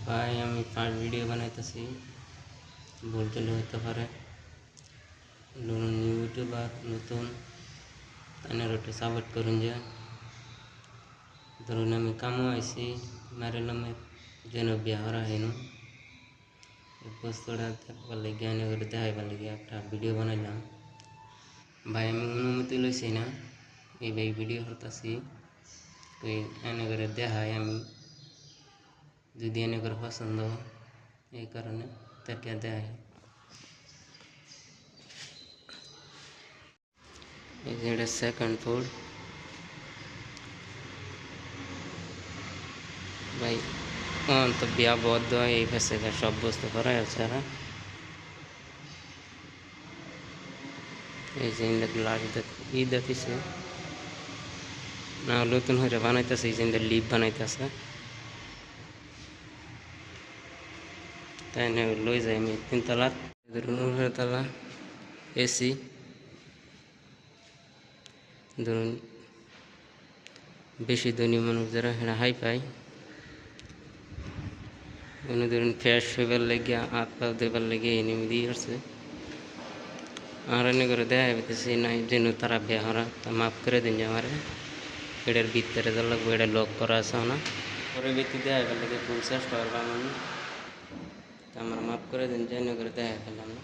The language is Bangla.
ভাই আমি ফার্স্ট ভিডিও বানাইতেছি, ভুল টুল হতে পারে। ধরুন ইউটিউবার নতুন তাই একটু সাপোর্ট করুন। যে ধরুন আমি কামো আইসি মারিলামের যেন বিয়া হরা হেন বস্তুটা দেখবার লেগে এনে করে দেখাইবার লেগে একটা ভিডিও বানাইলাম। ভাই আমি অনুমতি লইছি না, এই ভাই ভিডিও করতেছি এনে করে দেখাই আমি, যদি এনে করে পছন্দ এই কারণে তাকে দেখাই। এই যে এটা সেকেন্ড ফুড ভাই তো বিয়া বদ্ধ এই ফেসে সব বস্তু করাই আছে। এই যে লাশ ই দেখতেছে না, নতুন হয়ে বানাইতেছে, এই যে লিপ বানাইতেছে, তাই লই যাই আমি 3 তলা, ধরুন 9 তলা এসি। ধরুন বেশি ধনী মানুষ যারা হ্যাঁ হাই পাই, ধরুন ফ্রেশ হইবার লেগে হাত পা ধোবার লেগে এনে দিয়ে আসছে। আর এনে করে দেখা পেতেছি নাই যেন তারা বেহারা, তা মাফ করে দিন যে আমার এটার ভিতরে তো লাগবে, এটা লক করা আছে না, পরে ব্যক্তি দেখা গেলে ফুল চেষ্টা করবো আমি, তা আমার মাফ করে দিন যে এনে করে দেখা পেলাম না।